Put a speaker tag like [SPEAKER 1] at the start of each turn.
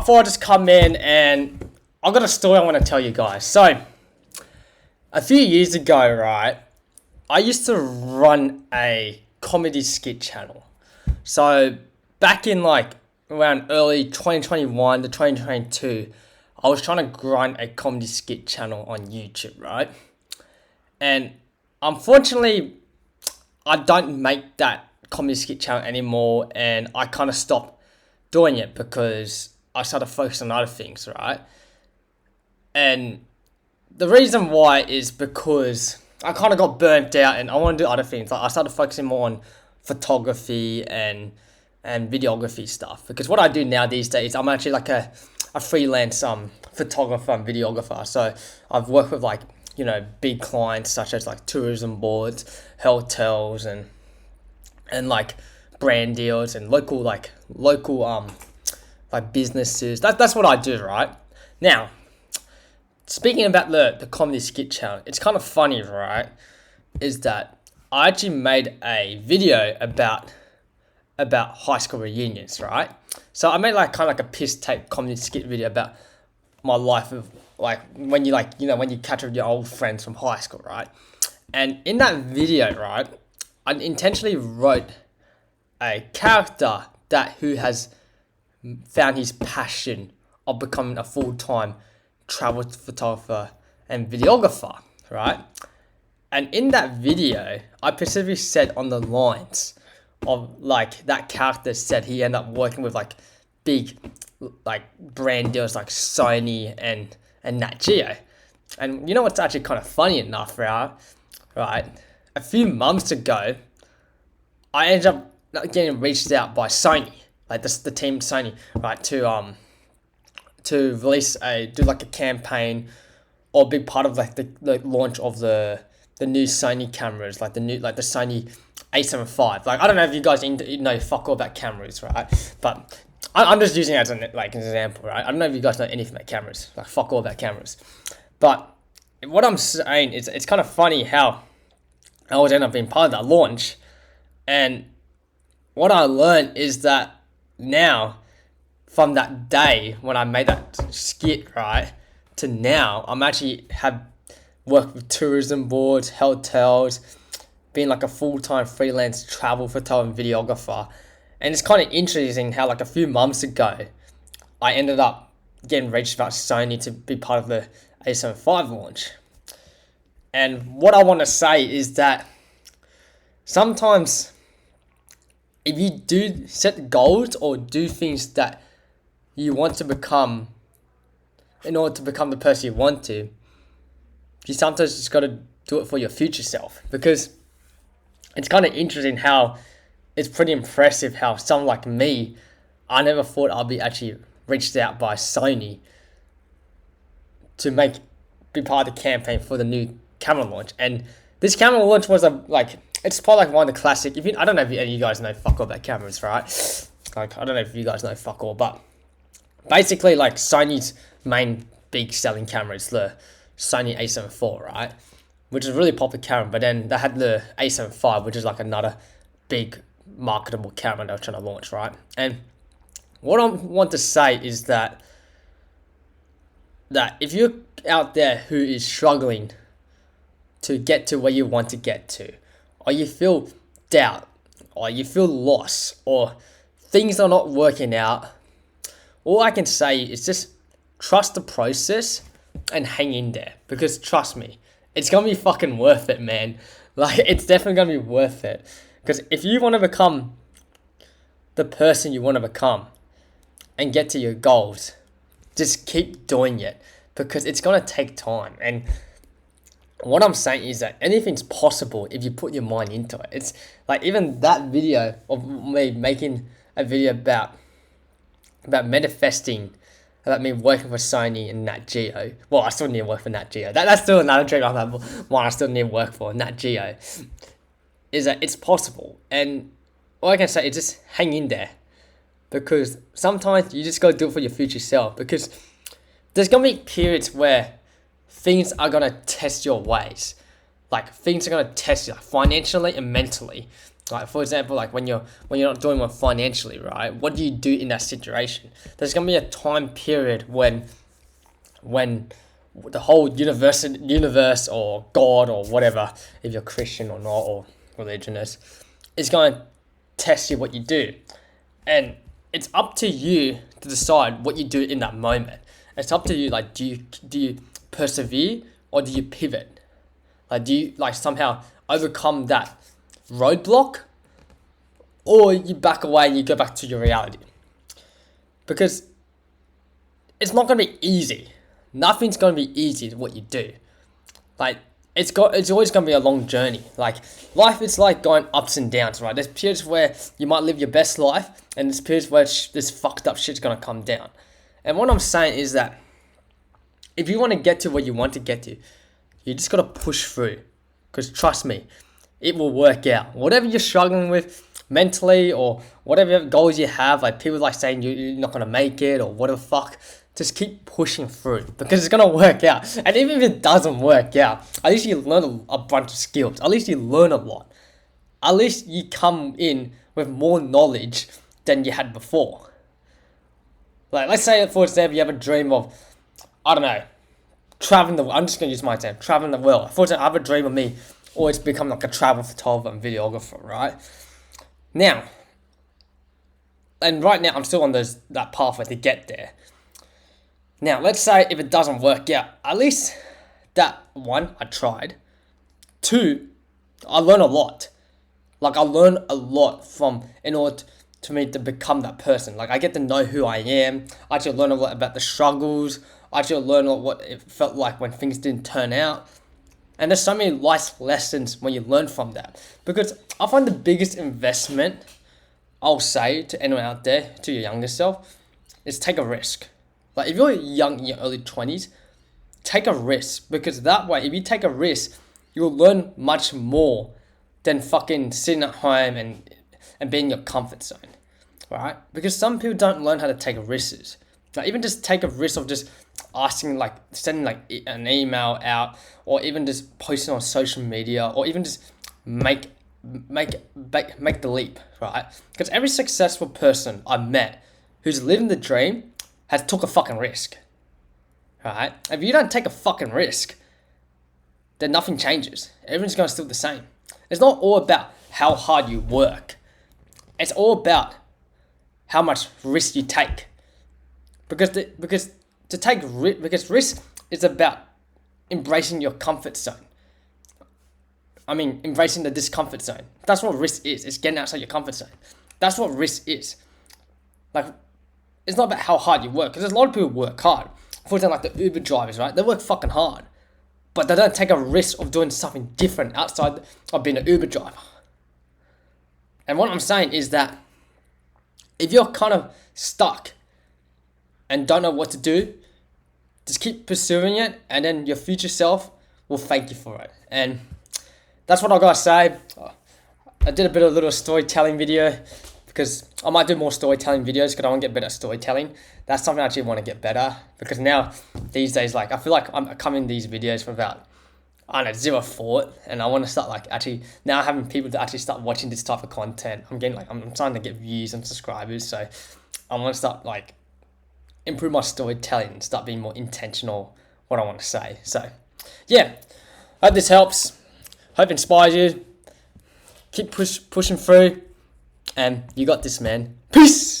[SPEAKER 1] thought I'd just come in and I've got a story I want to tell you guys. So, a few years ago, right, I used to run a comedy skit channel. So, back in like around early 2021 to 2022, I was trying to run a comedy skit channel on YouTube, right? And unfortunately, I don't make that comedy skit channel anymore, and I kind of stopped doing it because I started focusing on other things, right? And the reason why is because I kind of got burnt out and I want to do other things. Like I started focusing more on photography and videography stuff, because what I do now these days, I'm actually like a freelance photographer and videographer. So I've worked with like, you know, big clients such as like tourism boards, hotels, and like brand deals and local businesses. That's what I do, right? Now, speaking about the comedy skit channel, it's kind of funny, right? Is that I actually made a video about high school reunions, right? So I made like kind of like a piss take comedy skit video about my life of like when you catch up with your old friends from high school, right? And in that video, right, I intentionally wrote a character who has found his passion of becoming a full-time travel photographer and videographer, right? And in that video, I specifically said on the lines of like that character said he ended up working with like big like brand deals like Sony and Nat Geo. And you know what's actually kind of funny enough, right? A few months ago, I ended up getting reached out by Sony, like the team Sony, right, to do like a campaign or a big part of like the launch of the new Sony cameras, like the Sony A7 V. Like I don't know if you guys know fuck all about cameras, right? But I'm just using it as an example, right? I don't know if you guys know anything about cameras, like fuck all about cameras. But what I'm saying is it's kind of funny how I always end up being part of that launch. And what I learned is that now, from that day when I made that skit, right, to now, I'm actually have worked with tourism boards, hotels, being like a full-time freelance travel photographer and videographer. And it's kind of interesting how like a few months ago, I ended up getting reached out Sony to be part of the A7 V launch. And what I want to say is that sometimes if you do set goals or do things that you want to become in order to become the person you want to, you sometimes just got to do it for your future self. Because it's kind of interesting how it's pretty impressive how someone like me, I never thought I'd be actually reached out by Sony to be part of the campaign for the new camera launch. And this camera launch was it's probably like one of the classic. I don't know if any of you guys know fuck all about cameras, right? Like I don't know if you guys know fuck all, but basically like Sony's main big selling camera is the Sony A7 IV, right? Which is a really popular camera, but then they had the A7 V, which is like another big marketable camera they were trying to launch, right? And what I want to say is that if you're out there who is struggling to get to where you want to get to, or you feel doubt, or you feel lost, or things are not working out, all I can say is just trust the process and hang in there. Because trust me, it's going to be fucking worth it, man. Like, it's definitely going to be worth it. Because if you want to become the person you want to become and get to your goals, just keep doing it. Because it's going to take time. And what I'm saying is that anything's possible if you put your mind into it. It's like even that video of me making a video about manifesting, about me working for Sony and Nat Geo. Well, I still need to work for Nat Geo. That's still another dream I have. One I still need to work for, Nat Geo. Is that it's possible. And all I can say is just hang in there. Because sometimes you just got to do it for your future self. Because there's going to be periods where things are going to test your ways. Like, things are going to test you, like, financially and mentally. Like for example, like when you're not doing well financially, right? What do you do in that situation? There's gonna be a time period when the whole universe or God or whatever, if you're Christian or not or religionist, is going to test you what you do, and it's up to you to decide what you do in that moment. It's up to you. Like, do you persevere or do you pivot? Like, do you like somehow overcome that roadblock, or you back away and you go back to your reality? Because it's not going to be easy. Nothing's going to be easy to what you do. Like, it's always going to be a long journey. Like, life is like going ups and downs, right? There's periods where you might live your best life, and there's periods where this fucked up shit's going to come down. And what I'm saying is that if you want to get to where you want to get to, you just got to push through. Because trust me, it will work out. Whatever you're struggling with mentally, or whatever goals you have, like people like saying you're not going to make it or whatever fuck, just keep pushing through, because it's going to work out. And even if it doesn't work out, at least you learn a bunch of skills. At least you learn a lot. At least you come in with more knowledge than you had before. Like, let's say, for example, you have a dream of, I don't know, traveling the world. I'm just going to use my example, traveling the world. For example, I have a dream of me always become like a travel photographer and videographer, right? Now, and right now I'm still on that pathway to get there. Now, let's say if it doesn't work out, at least that one, I tried. Two, I learn a lot. Like, I learn a lot in order to me to become that person. Like, I get to know who I am. I actually learn a lot about the struggles. I actually learn a lot what it felt like when things didn't turn out. And there's so many life lessons when you learn from that. Because I find the biggest investment, I'll say to anyone out there, to your younger self, is take a risk. Like, if you're young in your early 20s, take a risk. Because that way, if you take a risk, you'll learn much more than fucking sitting at home and being in your comfort zone, right? Because some people don't learn how to take risks. Like, even just take a risk of just asking, like, sending like an email out, or even just posting on social media, or even just make the leap, right? Because every successful person I've met who's living the dream has took a fucking risk, right? If you don't take a fucking risk, then nothing changes. Everything's going to still be the same. It's not all about how hard you work. It's all about how much risk you take. Because risk is about embracing your comfort zone. I mean, embracing the discomfort zone. That's what risk is. It's getting outside your comfort zone. That's what risk is. Like, it's not about how hard you work. Because there's a lot of people who work hard. For example, like the Uber drivers, right? They work fucking hard. But they don't take a risk of doing something different outside of being an Uber driver. And what I'm saying is that if you're kind of stuck and don't know what to do, just keep pursuing it, and then your future self will thank you for it. And that's what I gotta say. I did a little storytelling video, because I might do more storytelling videos because I want to get better at storytelling. That's something I actually want to get better at, because now, these days, like, I feel like I'm coming these videos from about, I don't know, zero thought, and I want to start, like, actually now having people to actually start watching this type of content. I'm starting to get views and subscribers, so I want to start, like, improve my storytelling and start being more intentional what I want to say. So, yeah, hope this helps. Hope it inspires you. Keep pushing through, and you got this, man. Peace.